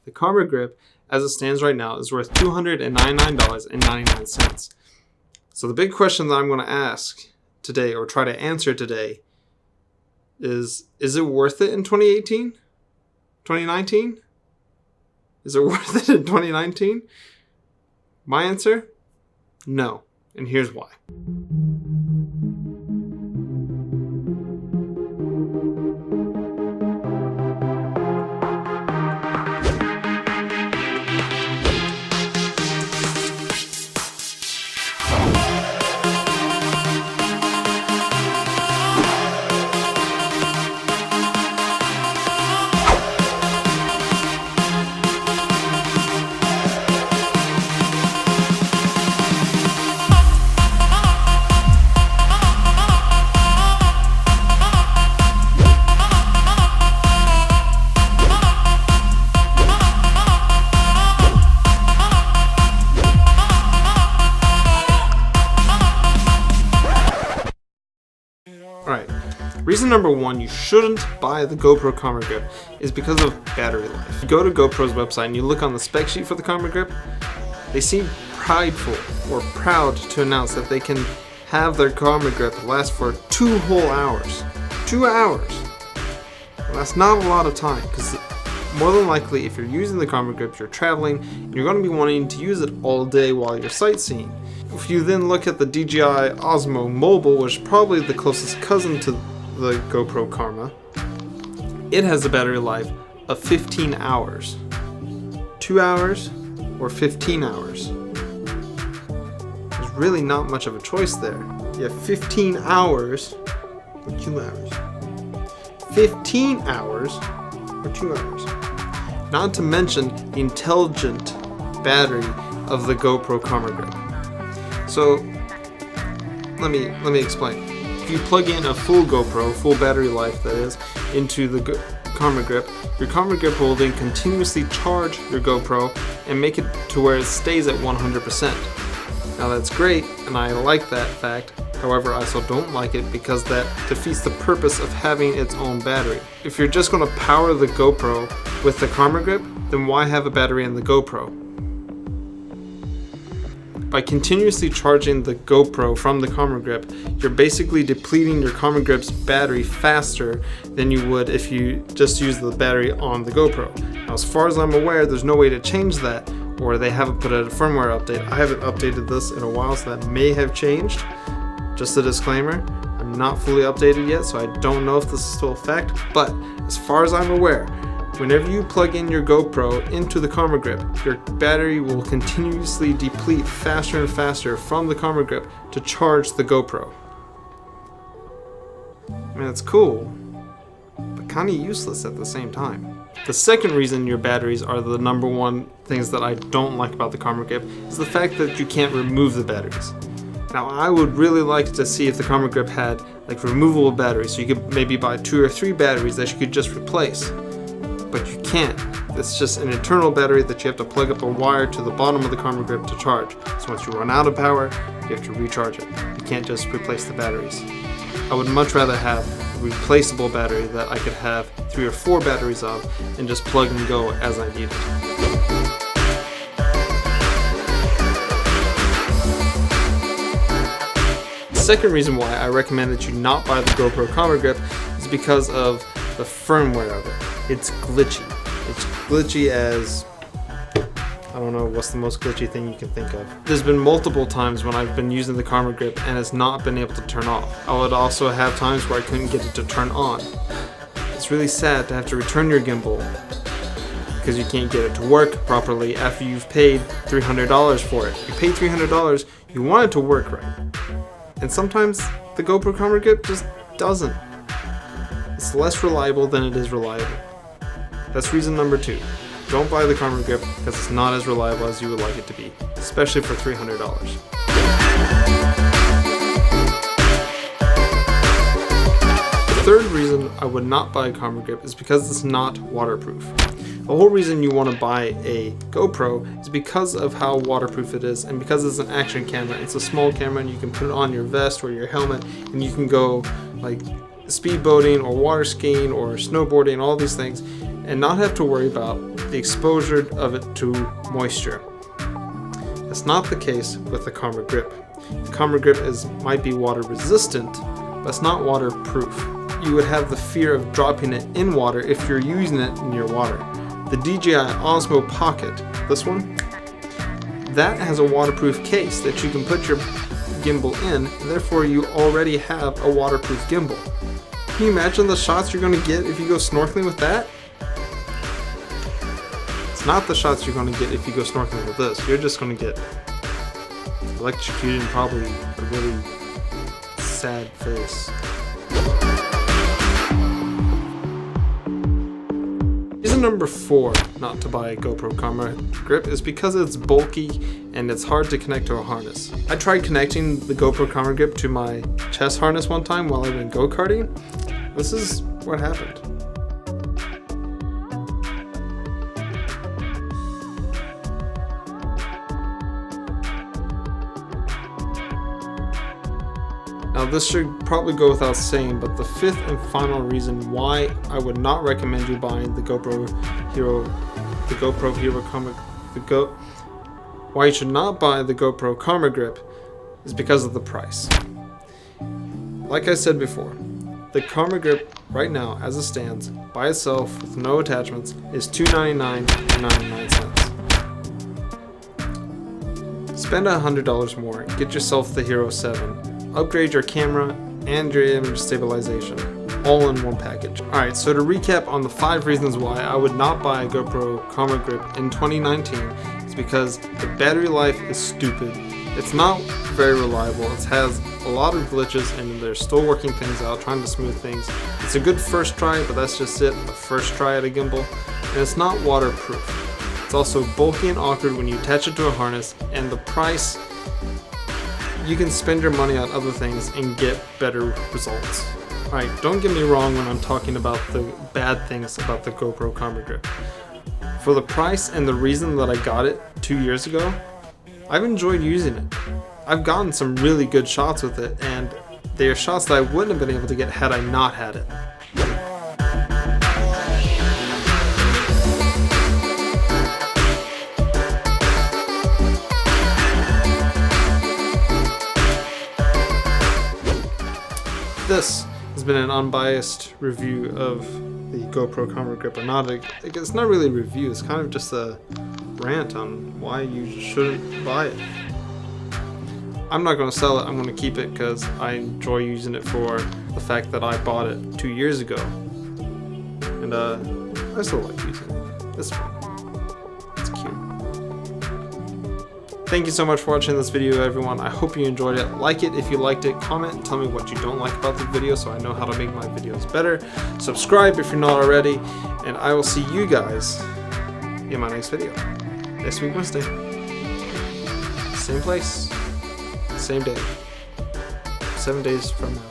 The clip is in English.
The Karma Grip, as it stands right now, is worth $299.99. So the big question that I'm going to ask today, or try to answer today, is it worth it in 2018? 2019? Is it worth it in 2019? My answer? No. And here's why. Alright, reason number one you shouldn't buy the GoPro Karma Grip is because of battery life. You go to GoPro's website and you look on the spec sheet for the Karma Grip, they seem prideful or proud to announce that they can have their Karma Grip last for 2 whole hours. 2 hours! Well, that's not a lot of time, because more than likely if you're using the Karma Grip, you're traveling, and you're going to be wanting to use it all day while you're sightseeing. If you then look at the DJI Osmo Mobile, which is probably the closest cousin to the GoPro Karma, it has a battery life of 15 hours. 2 hours or 15 hours. There's really not much of a choice there. You have 15 hours or 2 hours. 15 hours or 2 hours. Not to mention the intelligent battery of the GoPro Karma Grip. So let me explain. If you plug in a full GoPro, full battery life that is, into the Karma Grip, your Karma Grip will then continuously charge your GoPro and make it to where it stays at 100%. Now that's great, and I like that fact. However, I also don't like it because that defeats the purpose of having its own battery. If you're just going to power the GoPro with the Karma Grip, then why have a battery in the GoPro? By continuously charging the GoPro from the Karma Grip, you're basically depleting your Karma Grip's battery faster than you would if you just use the battery on the GoPro. Now, as far as I'm aware, there's no way to change that, or they haven't put out a firmware update. I haven't updated this in a while, so that may have changed. Just a disclaimer, I'm not fully updated yet, so I don't know if this is still a fact, but as far as I'm aware, whenever you plug in your GoPro into the Karma Grip, your battery will continuously deplete faster and faster from the Karma Grip to charge the GoPro. I mean, it's cool, but kind of useless at the same time. The second reason your batteries are the number one things that I don't like about the Karma Grip is the fact that you can't remove the batteries. Now, I would really like to see if the Karma Grip had like removable batteries, so you could maybe buy 2 or 3 batteries that you could just replace. But you can't. It's just an internal battery that you have to plug up a wire to the bottom of the Karma Grip to charge. So once you run out of power, you have to recharge it. You can't just replace the batteries. I would much rather have a replaceable battery that I could have 3 or 4 batteries of and just plug and go as I need it. The second reason why I recommend that you not buy the GoPro Karma Grip is because of the firmware of it. It's glitchy. It's glitchy as, I don't know what's the most glitchy thing you can think of. There's been multiple times when I've been using the Karma Grip and it's not been able to turn off. I would also have times where I couldn't get it to turn on. It's really sad to have to return your gimbal because you can't get it to work properly after you've paid $300 for it. You paid $300, you want it to work right. And sometimes the GoPro Karma Grip just doesn't. It's less reliable than it is reliable. That's reason number 2. Don't buy the Karma Grip because it's not as reliable as you would like it to be, especially for $300. The third reason I would not buy a Karma Grip is because it's not waterproof. The whole reason you want to buy a GoPro is because of how waterproof it is, and because it's an action camera. It's a small camera and you can put it on your vest or your helmet and you can go like speedboating or water skiing or snowboarding, all these things, and not have to worry about the exposure of it to moisture. That's not the case with the Karma Grip. The Karma Grip might be water resistant, but it's not waterproof. You would have the fear of dropping it in water if you're using it near water. The DJI Osmo Pocket, this one, that has a waterproof case that you can put your gimbal in, and therefore you already have a waterproof gimbal. Can you imagine the shots you're going to get if you go snorkeling with that? It's not the shots you're going to get if you go snorkeling with this. You're just going to get electrocuted and probably a really sad face. Reason number 4 not to buy a GoPro Karma Grip is because it's bulky and it's hard to connect to a harness. I tried connecting the GoPro Karma Grip to my chest harness one time while I went go-karting. This is what happened. Now this should probably go without saying, but the 5th and final reason why I would not recommend you buying the GoPro Hero, why you should not buy the GoPro Karma Grip is because of the price. Like I said before, the Karma Grip right now, as it stands, by itself with no attachments, is $299.99. Spend $100 more, get yourself the Hero 7. Upgrade your camera and your image stabilization, all in one package. Alright, so to recap on the 5 reasons why I would not buy a GoPro Karma Grip in 2019, is because the battery life is stupid. It's not very reliable, it has a lot of glitches and they're still working things out, trying to smooth things. It's a good first try, but that's just it, a first try at a gimbal. And it's not waterproof. It's also bulky and awkward when you attach it to a harness, and the price, you can spend your money on other things and get better results. Alright, don't get me wrong when I'm talking about the bad things about the GoPro Karma Grip. For the price and the reason that I got it 2 years ago, I've enjoyed using it. I've gotten some really good shots with it, and they are shots that I wouldn't have been able to get had I not had it. This has been an unbiased review of the GoPro Karma Grip. It's not really a review, it's kind of just a rant on why you shouldn't buy it. I'm not going to sell it, I'm going to keep it because I enjoy using it for the fact that I bought it 2 years ago. And I still like using it. It's fun. It's cute. Thank you so much for watching this video, everyone. I hope you enjoyed it. Like it if you liked it. Comment and tell me what you don't like about the video so I know how to make my videos better. Subscribe if you're not already. And I will see you guys in my next video. Next week, Wednesday. Same place. Same day. 7 days from now.